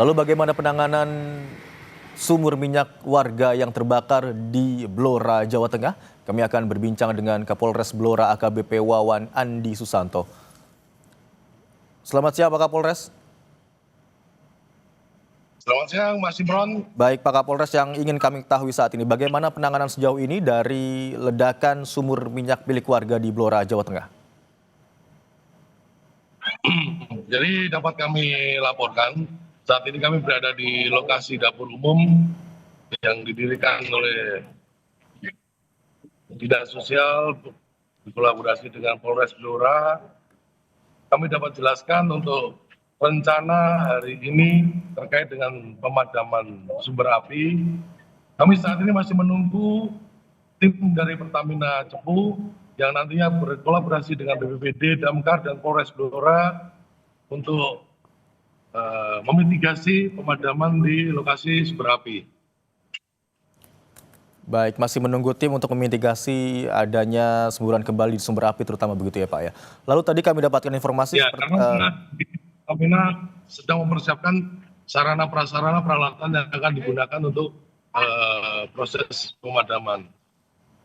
Lalu bagaimana penanganan sumur minyak warga yang terbakar di Blora, Jawa Tengah? Kami akan berbincang dengan Kapolres Blora AKBP Wawan Andi Susanto. Selamat siang Pak Kapolres. Selamat siang Mas Imron. Baik Pak Kapolres, yang ingin kami ketahui saat ini, bagaimana penanganan sejauh ini dari ledakan sumur minyak milik warga di Blora, Jawa Tengah? Jadi dapat kami laporkan, saat ini kami berada di lokasi dapur umum yang didirikan oleh Dinas Sosial berkolaborasi dengan Polres Blora. Kami dapat jelaskan untuk rencana hari ini terkait dengan pemadaman sumber api. Kami saat ini masih menunggu tim dari Pertamina Cepu yang nantinya berkolaborasi dengan BPBD, Damkar, dan Polres Blora untuk memitigasi pemadaman di lokasi sumber api. Baik, masih menunggu tim untuk memitigasi adanya semburan kembali di sumber api terutama begitu ya Pak ya. Lalu tadi kami dapatkan informasi Ya, karena Pertamina sedang mempersiapkan sarana prasarana peralatan yang akan digunakan untuk proses pemadaman.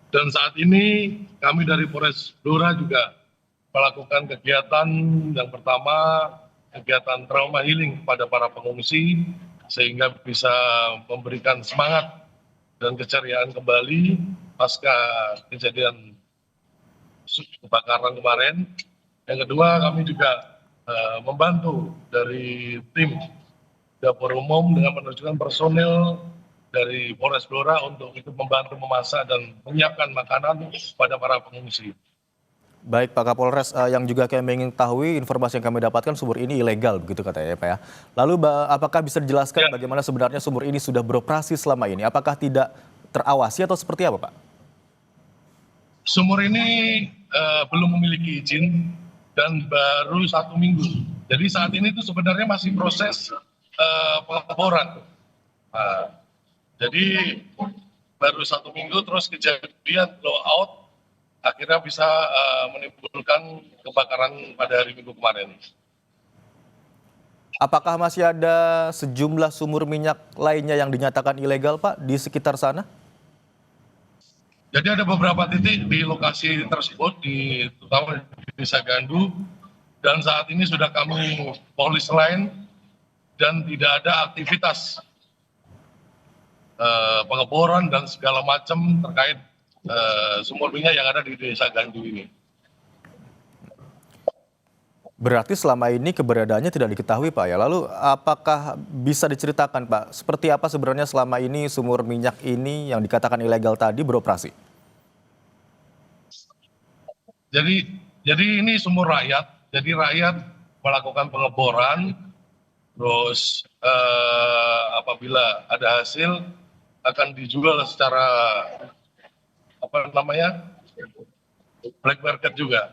Dan saat ini kami dari Polres Blora juga melakukan kegiatan yang pertama, kegiatan trauma healing kepada para pengungsi sehingga bisa memberikan semangat dan keceriaan kembali pasca kejadian kebakaran kemarin. Yang kedua, kami juga membantu dari tim dapur umum dengan menunjukkan personil dari Polres Blora untuk ikut membantu memasak dan menyiapkan makanan pada para pengungsi. Baik Pak Kapolres, yang juga kami ingin tahu, informasi yang kami dapatkan sumur ini ilegal begitu katanya ya Pak ya. Lalu apakah bisa dijelaskan bagaimana sebenarnya sumur ini sudah beroperasi selama ini? Apakah tidak terawasi atau seperti apa Pak? Sumur ini belum memiliki izin dan baru 1 minggu. Jadi saat ini itu sebenarnya masih proses pelaporan. Jadi baru 1 minggu terus kejadian blowout akhirnya bisa menimbulkan kebakaran pada hari Minggu kemarin. Apakah masih ada sejumlah sumur minyak lainnya yang dinyatakan ilegal Pak di sekitar sana? Jadi ada beberapa titik di lokasi tersebut, terutama di Desa Gandu, dan saat ini sudah kami polis line dan tidak ada aktivitas pengeboran dan segala macam terkait sumur minyak yang ada di Desa Gandu ini. Berarti selama ini keberadaannya tidak diketahui Pak ya. Lalu apakah bisa diceritakan Pak, seperti apa sebenarnya selama ini sumur minyak ini yang dikatakan ilegal tadi beroperasi? Jadi ini sumur rakyat, jadi rakyat melakukan pengeboran, terus apabila ada hasil akan dijual secara black market juga.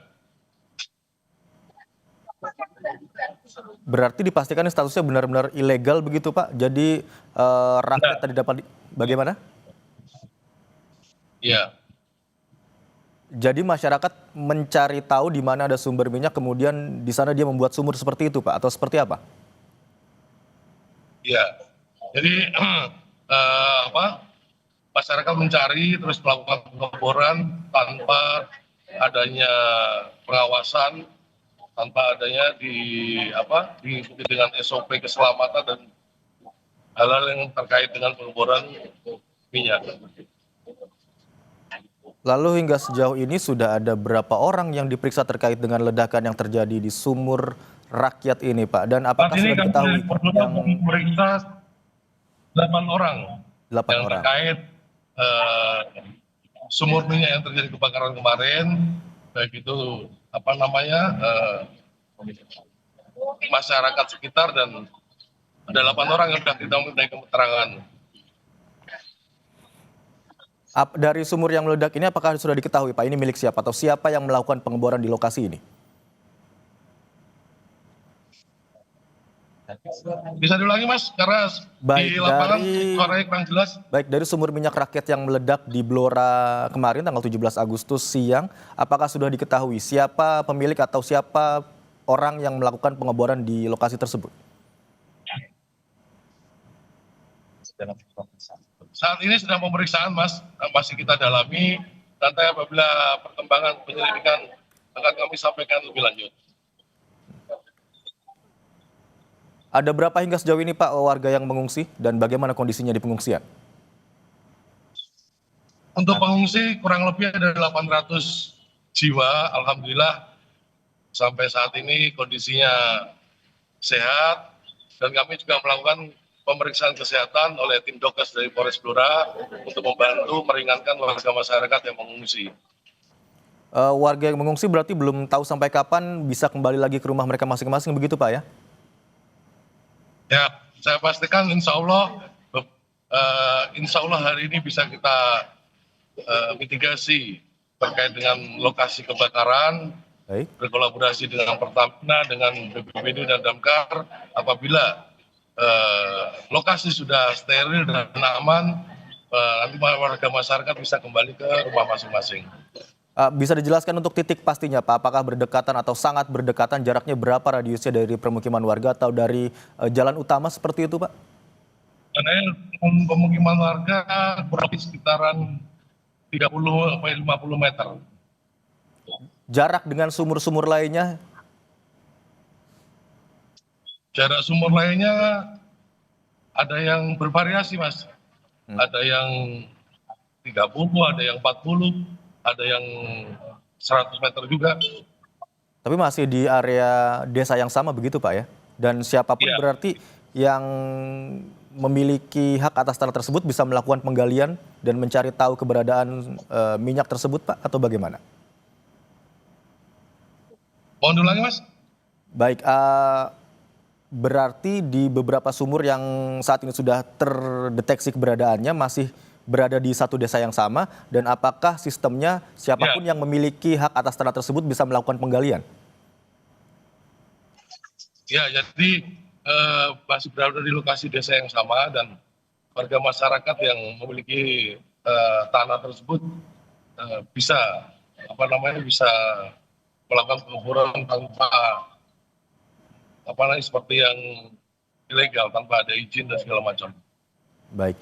Berarti dipastikan statusnya benar-benar ilegal begitu Pak? Jadi rakyat tadi dapat bagaimana? Iya. Jadi masyarakat mencari tahu di mana ada sumber minyak, kemudian di sana dia membuat sumur seperti itu Pak, atau seperti apa? Iya. Jadi masyarakat mencari terus melakukan pengeboran tanpa adanya pengawasan, tanpa adanya diikuti dengan SOP keselamatan dan hal-hal yang terkait dengan pengeboran minyak. Lalu hingga sejauh ini sudah ada berapa orang yang diperiksa terkait dengan ledakan yang terjadi di sumur rakyat ini Pak? Dan apakah sudah diketahui yang memeriksa 8 orang yang orang terkait sumur minyak yang terjadi kebakaran kemarin, baik itu masyarakat sekitar, dan ada 8 orang yang sudah kita minta keterangan. Dari sumur yang meledak ini apakah sudah diketahui Pak ini milik siapa atau siapa yang melakukan pengeboran di lokasi ini? Bisa diulangi Mas, karena di lapangan suaranya kurang jelas. Baik, dari sumur minyak rakyat yang meledak di Blora kemarin tanggal 17 Agustus siang, apakah sudah diketahui siapa pemilik atau siapa orang yang melakukan pengeboran di lokasi tersebut? Saat ini sedang pemeriksaan, Mas, masih kita dalami. Nanti apabila perkembangan penyelidikan akan kami sampaikan lebih lanjut. Ada berapa hingga sejauh ini Pak warga yang mengungsi dan bagaimana kondisinya di pengungsian? Untuk pengungsi kurang lebih ada 800 jiwa. Alhamdulillah sampai saat ini kondisinya sehat dan kami juga melakukan pemeriksaan kesehatan oleh tim Dokes dari Polres Blora untuk membantu meringankan warga masyarakat yang mengungsi. Warga yang mengungsi berarti belum tahu sampai kapan bisa kembali lagi ke rumah mereka masing-masing begitu Pak ya? Ya, saya pastikan insya Allah hari ini bisa kita mitigasi terkait dengan lokasi kebakaran, Baik. berkolaborasi dengan Pertamina, dengan BPBD dan Damkar. Apabila lokasi sudah steril dan aman, nanti warga masyarakat bisa kembali ke rumah masing-masing. Bisa dijelaskan untuk titik pastinya Pak, apakah berdekatan atau sangat berdekatan, jaraknya berapa radiusnya dari permukiman warga atau dari jalan utama seperti itu Pak? Karena pemukiman warga kurang lebih sekitaran 30-50 meter. Jarak dengan sumur-sumur lainnya? Jarak sumur lainnya ada yang bervariasi, Mas. Ada yang 30, ada yang 40, ada yang 100 meter juga. Tapi masih di area desa yang sama begitu Pak ya? Dan siapapun Iya. berarti yang memiliki hak atas tanah tersebut bisa melakukan penggalian dan mencari tahu keberadaan minyak tersebut Pak atau bagaimana? Mohon diulangi, Mas. Baik, berarti di beberapa sumur yang saat ini sudah terdeteksi keberadaannya masih berada di satu desa yang sama, dan apakah sistemnya siapapun yang memiliki hak atas tanah tersebut bisa melakukan penggalian? Ya, jadi masih berada di lokasi desa yang sama dan warga masyarakat yang memiliki tanah tersebut bisa bisa melakukan pengeboran tanpa seperti yang ilegal, tanpa ada izin dan segala macam. Baik,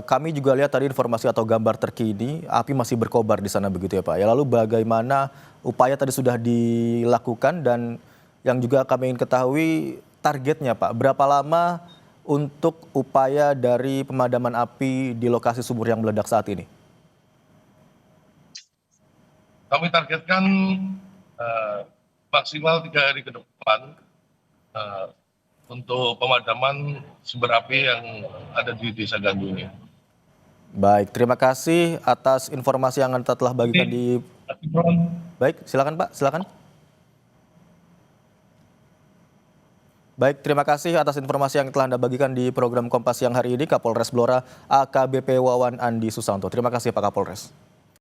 kami juga lihat tadi informasi atau gambar terkini, api masih berkobar di sana begitu ya Pak. Ya, lalu bagaimana upaya tadi sudah dilakukan dan yang juga kami ingin ketahui targetnya Pak, berapa lama untuk upaya dari pemadaman api di lokasi sumur yang meledak saat ini? Kami targetkan maksimal 3 hari ke depan untuk pemadaman sumber api yang ada di Desa Gandu ini. Baik, terima kasih atas informasi yang Anda telah bagikan di... Baik, silakan Pak, silakan. Baik, terima kasih atas informasi yang telah Anda bagikan di program Kompas Siang hari ini, Kapolres Blora AKBP Wawan Andi Susanto. Terima kasih Pak Kapolres.